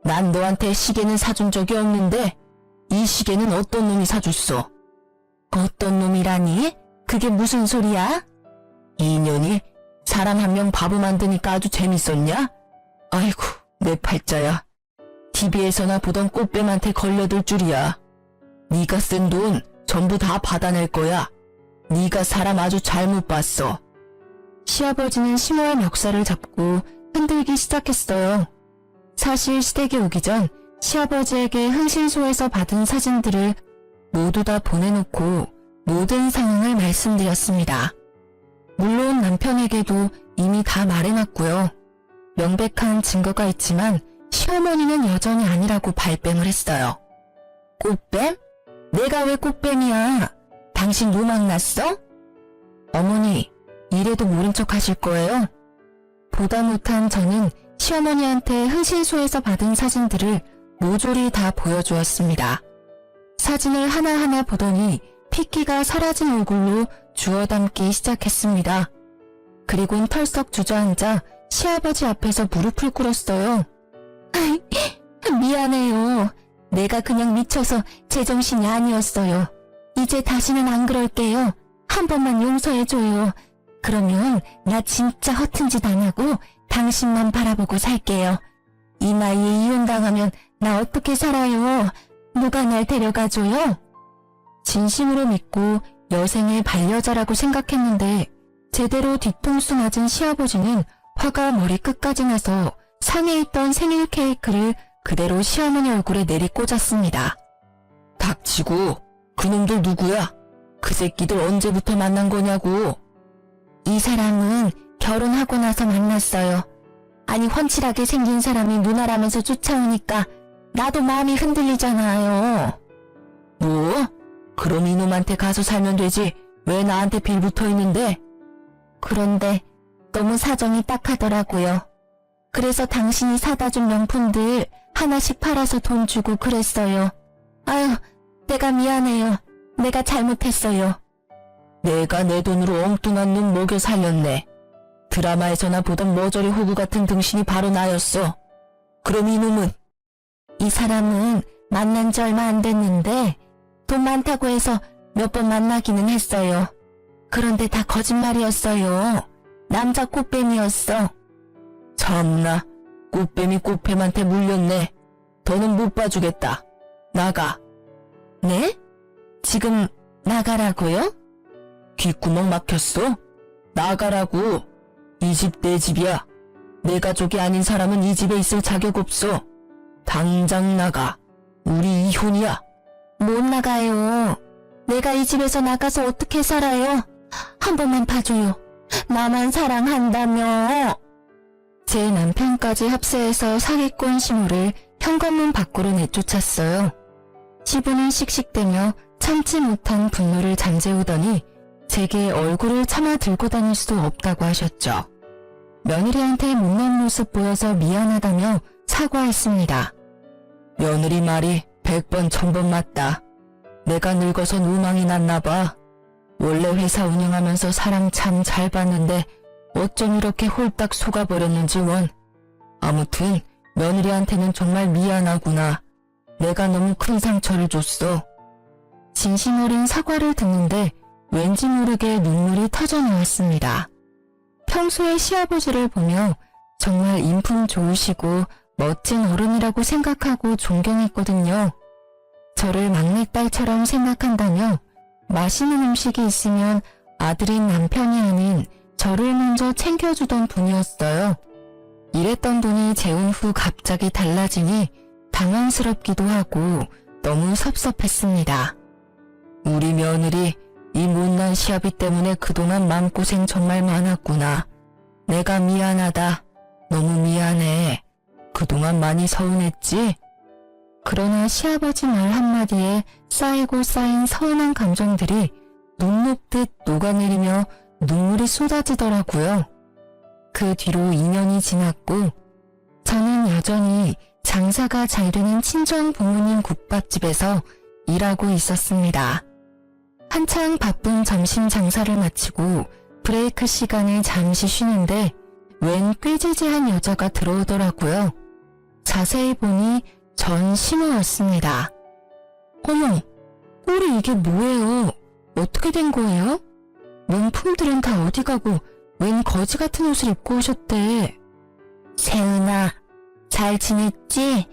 난 너한테 시계는 사준 적이 없는데 이 시계는 어떤 놈이 사줬어? 어떤 놈이라니? 그게 무슨 소리야? 이년이 사람 한 명 바보 만드니까 아주 재밌었냐? 아이고, 내 팔자야. TV에서나 보던 꽃뱀한테 걸려들 줄이야. 네가 쓴 돈 전부 다 받아낼 거야. 네가 사람 아주 잘못 봤어. 시아버지는 심오한 멱살을 잡고 흔들기 시작했어요. 사실 시댁에 오기 전 시아버지에게 흥신소에서 받은 사진들을 모두 다 보내놓고 모든 상황을 말씀드렸습니다. 물론 남편에게도 이미 다 말해놨고요. 명백한 증거가 있지만 시어머니는 여전히 아니라고 발뺌을 했어요. 꽃뱀? 내가 왜 꽃뱀이야? 당신 노망 났어? 어머니, 이래도 모른 척 하실 거예요? 보다 못한 저는 시어머니한테 흥신소에서 받은 사진들을 모조리 다 보여주었습니다. 사진을 하나하나 보더니 핏기가 사라진 얼굴로 주워 담기 시작했습니다. 그리곤 털썩 주저앉아 시아버지 앞에서 무릎을 꿇었어요. 미안해요. 내가 그냥 미쳐서 제정신이 아니었어요. 이제 다시는 안 그럴게요. 한 번만 용서해줘요. 그러면 나 진짜 허튼 짓 안 하고 당신만 바라보고 살게요. 이 나이에 이혼당하면 나 어떻게 살아요? 누가 날 데려가줘요? 진심으로 믿고 여생의 반려자라고 생각했는데 제대로 뒤통수 맞은 시아버지는 화가 머리 끝까지 나서 상에 있던 생일 케이크를 그대로 시어머니 얼굴에 내리꽂았습니다. 닥치고 그놈들 누구야? 그 새끼들 언제부터 만난 거냐고. 이 사람은 결혼하고 나서 만났어요. 아니 훤칠하게 생긴 사람이 누나라면서 쫓아오니까 나도 마음이 흔들리잖아요. 뭐? 그럼 이놈한테 가서 살면 되지. 왜 나한테 빌붙어 있는데? 그런데 너무 사정이 딱하더라고요. 그래서 당신이 사다 준 명품들 하나씩 팔아서 돈 주고 그랬어요. 아유, 내가 미안해요. 내가 잘못했어요. 내가 내 돈으로 엉뚱한 놈 먹여 살렸네. 드라마에서나 보던 머저리 호구 같은 등신이 바로 나였어. 그럼 이놈은? 이 사람은 만난 지 얼마 안 됐는데 돈 많다고 해서 몇 번 만나기는 했어요. 그런데 다 거짓말이었어요. 남자 꽃뱀이었어. 참나, 꽃뱀이 꽃뱀한테 물렸네. 더는 못 봐주겠다. 나가. 네? 지금 나가라고요? 귓구멍 막혔어? 나가라고. 이 집 내 집이야. 내 가족이 아닌 사람은 이 집에 있을 자격 없어. 당장 나가. 우리 이혼이야. 못 나가요. 내가 이 집에서 나가서 어떻게 살아요? 한 번만 봐줘요. 나만 사랑한다며. 제 남편까지 합세해서 사기꾼 시무를 현관문 밖으로 내쫓았어요. 시부는 씩씩대며 참지 못한 분노를 잠재우더니 제게 얼굴을 차마 들고 다닐 수 없다고 하셨죠. 며느리한테 못난 모습 보여서 미안하다며 사과했습니다. 며느리 말이 100번 1000번 맞다. 내가 늙어서 누망이 났나 봐. 원래 회사 운영하면서 사람 참 잘 봤는데 어쩜 이렇게 홀딱 속아버렸는지 원. 아무튼 며느리한테는 정말 미안하구나. 내가 너무 큰 상처를 줬어. 진심 어린 사과를 듣는데 왠지 모르게 눈물이 터져나왔습니다. 평소에 시아버지를 보며 정말 인품 좋으시고 멋진 어른이라고 생각하고 존경했거든요. 저를 막내딸처럼 생각한다며 맛있는 음식이 있으면 아들인 남편이 아닌 저를 먼저 챙겨주던 분이었어요. 일했던 돈이 재혼 후 갑자기 달라지니 당황스럽기도 하고 너무 섭섭했습니다. 우리 며느리 이 못난 시아비 때문에 그동안 마음고생 정말 많았구나. 내가 미안하다. 너무 미안해. 그동안 많이 서운했지? 그러나 시아버지 말 한마디에 쌓이고 쌓인 서운한 감정들이 눈 녹듯 녹아내리며 눈물이 쏟아지더라고요. 그 뒤로 2년이 지났고 저는 여전히 장사가 잘 되는 친정 부모님 국밥집에서 일하고 있었습니다. 한창 바쁜 점심 장사를 마치고 브레이크 시간에 잠시 쉬는데 웬 꾀지지한 여자가 들어오더라고요. 자세히 보니 전 시모였습니다. 어머, 꼴이 이게 뭐예요? 어떻게 된 거예요? 명품들은 다 어디 가고 웬 거지 같은 옷을 입고 오셨대. 세은아, 잘 지냈지?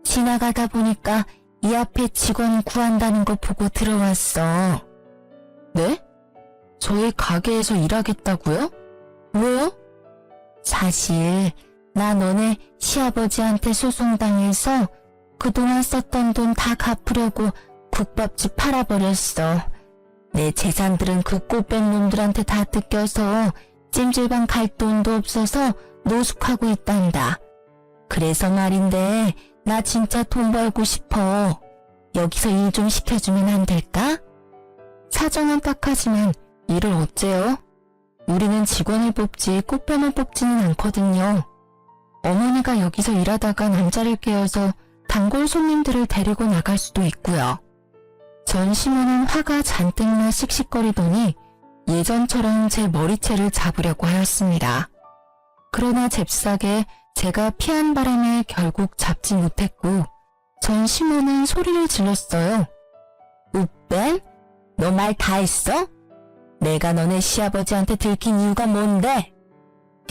지나가다 보니까 이 앞에 직원 구한다는 거 보고 들어왔어. 네? 저희 가게에서 일하겠다고요? 왜요? 사실 나 너네 시아버지한테 소송당해서 그동안 썼던 돈 다 갚으려고 국밥집 팔아버렸어. 내 재산들은 그 꽃뱀 놈들한테 다 뜯겨서 찜질방 갈 돈도 없어서 노숙하고 있단다. 그래서 말인데 나 진짜 돈 벌고 싶어. 여기서 일 좀 시켜주면 안 될까? 사정은 딱하지만 일을 어째요? 우리는 직원을 뽑지 꽃뱀을 뽑지는 않거든요. 어머니가 여기서 일하다가 남자를 깨어서 단골 손님들을 데리고 나갈 수도 있고요. 전 시모는 화가 잔뜩 나 씩씩거리더니 예전처럼 제 머리채를 잡으려고 하였습니다. 그러나 잽싸게 제가 피한 바람에 결국 잡지 못했고 전 시모는 소리를 질렀어요. 우뺀? 너 말 다 했어? 내가 너네 시아버지한테 들킨 이유가 뭔데?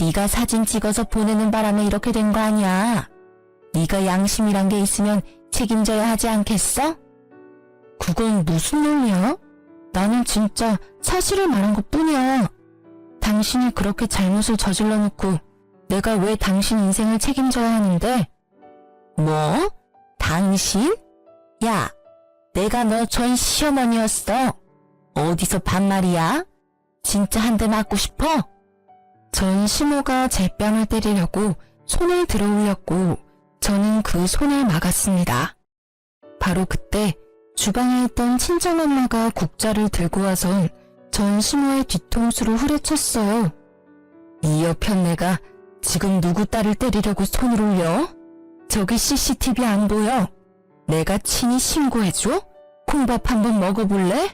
네가 사진 찍어서 보내는 바람에 이렇게 된 거 아니야. 네가 양심이란 게 있으면 책임져야 하지 않겠어? 그건 무슨 논리야? 나는 진짜 사실을 말한 것뿐이야. 당신이 그렇게 잘못을 저질러 놓고 내가 왜 당신 인생을 책임져야 하는데? 뭐? 당신? 야, 내가 너 전 시어머니였어. 어디서 반말이야? 진짜 한 대 맞고 싶어? 전 시모가 제 뺨을 때리려고 손을 들어 올렸고 저는 그 손을 막았습니다. 바로 그때 주방에 있던 친정엄마가 국자를 들고 와선 전 시모의 뒤통수를 후려쳤어요. 이 여편네가 지금 누구 딸을 때리려고 손을 올려? 저기 CCTV 안 보여? 내가 친히 신고해줘? 콩밥 한번 먹어볼래?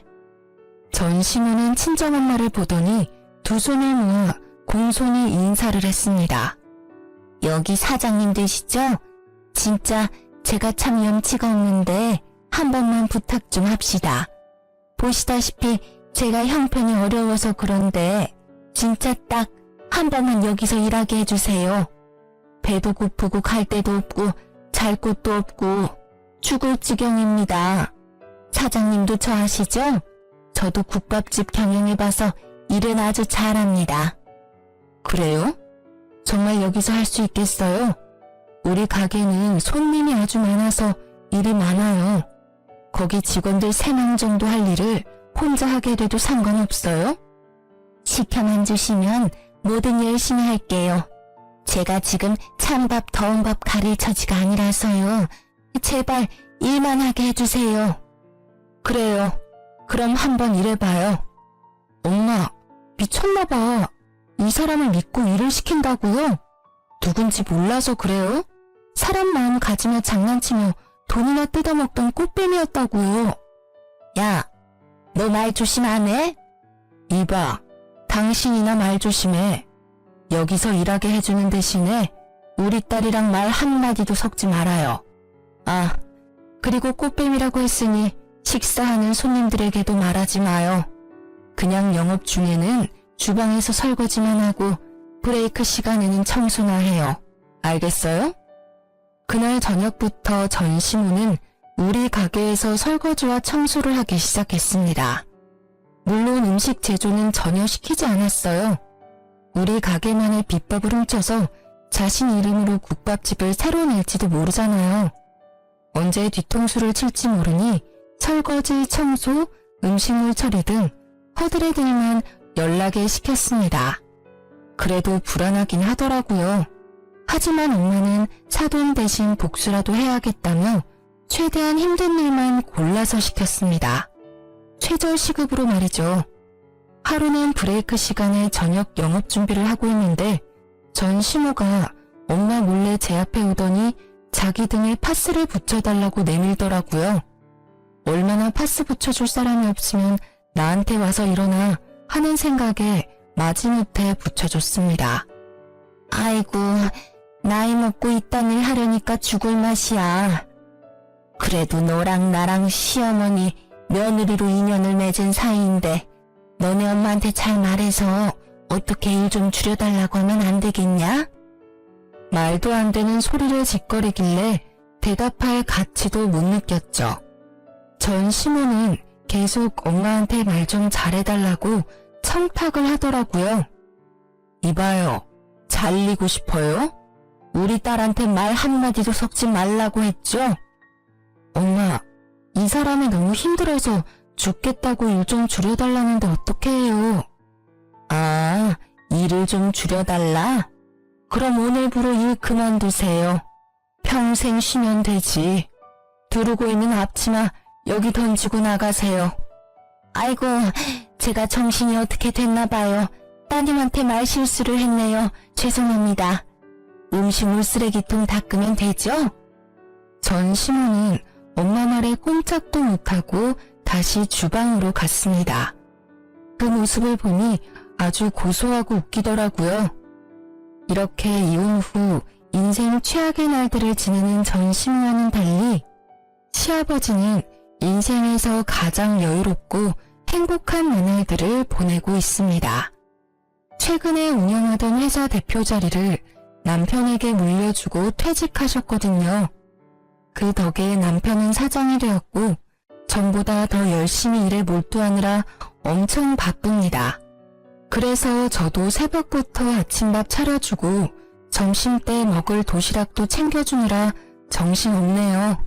전 시모는 친정엄마를 보더니 두 손을 모아 공손히 인사를 했습니다. 여기 사장님 되시죠? 진짜 제가 참 염치가 없는데 한 번만 부탁 좀 합시다. 보시다시피 제가 형편이 어려워서 그런데 진짜 딱 한 번만 여기서 일하게 해주세요. 배도 고프고 갈 데도 없고 잘 곳도 없고 죽을 지경입니다. 사장님도 저 아시죠? 저도 국밥집 경영해봐서 일은 아주 잘합니다. 그래요? 정말 여기서 할 수 있겠어요? 우리 가게는 손님이 아주 많아서 일이 많아요. 거기 직원들 3명 정도 할 일을 혼자 하게 돼도 상관없어요? 시켜만 주시면 뭐든 열심히 할게요. 제가 지금 찬밥 더운 밥 가릴 처지가 아니라서요. 제발 일만 하게 해주세요. 그래요. 그럼 한번 일해봐요. 엄마, 미쳤나봐. 이 사람을 믿고 일을 시킨다고요? 누군지 몰라서 그래요? 사람 마음 가지며 장난치며 돈이나 뜯어먹던 꽃뱀이었다고요. 야, 너 말 조심 안 해? 이봐, 당신이나 말 조심해. 여기서 일하게 해주는 대신에 우리 딸이랑 말 한마디도 섞지 말아요. 아, 그리고 꽃뱀이라고 했으니 식사하는 손님들에게도 말하지 마요. 그냥 영업 중에는 주방에서 설거지만 하고 브레이크 시간에는 청소나 해요. 알겠어요? 그날 저녁부터 전 시모는 우리 가게에서 설거지와 청소를 하기 시작했습니다. 물론 음식 제조는 전혀 시키지 않았어요. 우리 가게만의 비법을 훔쳐서 자신 이름으로 국밥집을 새로 낼지도 모르잖아요. 언제 뒤통수를 칠지 모르니 설거지, 청소, 음식물 처리 등 허들의 일만 연락에 시켰습니다. 그래도 불안하긴 하더라고요. 하지만 엄마는 사돈 대신 복수라도 해야겠다며 최대한 힘든 일만 골라서 시켰습니다. 최저 시급으로 말이죠. 하루는 브레이크 시간에 저녁 영업 준비를 하고 있는데 전 시모가 엄마 몰래 제 앞에 오더니 자기 등에 파스를 붙여달라고 내밀더라고요. 얼마나 파스 붙여줄 사람이 없으면 나한테 와서 일어나 하는 생각에 마지못해 붙여줬습니다. 아이고, 나이 먹고 이딴 일 하려니까 죽을 맛이야. 그래도 너랑 나랑 시어머니, 며느리로 인연을 맺은 사이인데 너네 엄마한테 잘 말해서 어떻게 일 좀 줄여달라고 하면 안 되겠냐? 말도 안 되는 소리를 짓거리길래 대답할 가치도 못 느꼈죠. 전 시모는 계속 엄마한테 말 좀 잘해달라고 청탁을 하더라고요. 이봐요, 잘리고 싶어요? 우리 딸한테 말 한마디도 섞지 말라고 했죠? 엄마, 이 사람이 너무 힘들어서 죽겠다고 일 좀 줄여달라는데 어떻게 해요? 아, 일을 좀 줄여달라? 그럼 오늘부로 일 그만두세요. 평생 쉬면 되지. 두르고 있는 앞치마 여기 던지고 나가세요. 아이고, 제가 정신이 어떻게 됐나 봐요. 따님한테 말 실수를 했네요. 죄송합니다. 음식물 쓰레기통 닦으면 되죠? 전 시모는 엄마 말에 꼼짝도 못하고 다시 주방으로 갔습니다. 그 모습을 보니 아주 고소하고 웃기더라고요. 이렇게 이혼 후 인생 최악의 날들을 지내는 전 시민와는 달리 시아버지는 인생에서 가장 여유롭고 행복한 나날들을 보내고 있습니다. 최근에 운영하던 회사 대표 자리를 남편에게 물려주고 퇴직하셨거든요. 그 덕에 남편은 사장이 되었고 전보다 더 열심히 일에 몰두하느라 엄청 바쁩니다. 그래서 저도 새벽부터 아침밥 차려주고 점심때 먹을 도시락도 챙겨주느라 정신없네요.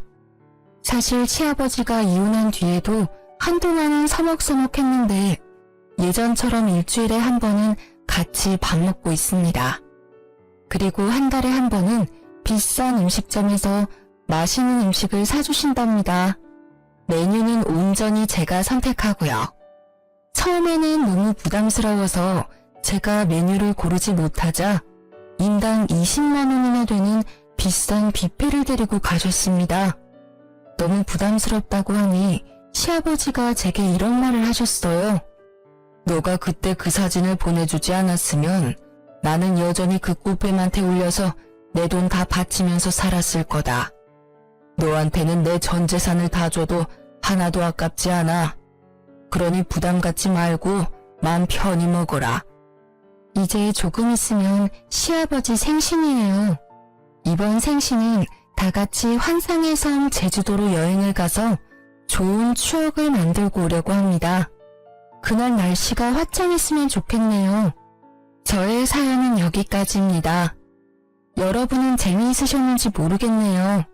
사실 시아버지가 이혼한 뒤에도 한동안은 서먹서먹했는데 예전처럼 일주일에 한 번은 같이 밥 먹고 있습니다. 그리고 한 달에 한 번은 비싼 음식점에서 맛있는 음식을 사주신답니다. 메뉴는 온전히 제가 선택하고요. 처음에는 너무 부담스러워서 제가 메뉴를 고르지 못하자 인당 20만 원이나 되는 비싼 뷔페를 데리고 가셨습니다. 너무 부담스럽다고 하니 시아버지가 제게 이런 말을 하셨어요. 너가 그때 그 사진을 보내주지 않았으면 나는 여전히 그 꽃뱀한테 울려서 내 돈 다 바치면서 살았을 거다. 너한테는 내 전 재산을 다 줘도 하나도 아깝지 않아. 그러니 부담 갖지 말고 마음 편히 먹어라. 이제 조금 있으면 시아버지 생신이에요. 이번 생신은 다 같이 환상의 섬 제주도로 여행을 가서 좋은 추억을 만들고 오려고 합니다. 그날 날씨가 화창했으면 좋겠네요. 저의 사연은 여기까지입니다. 여러분은 재미있으셨는지 모르겠네요.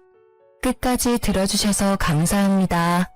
끝까지 들어주셔서 감사합니다.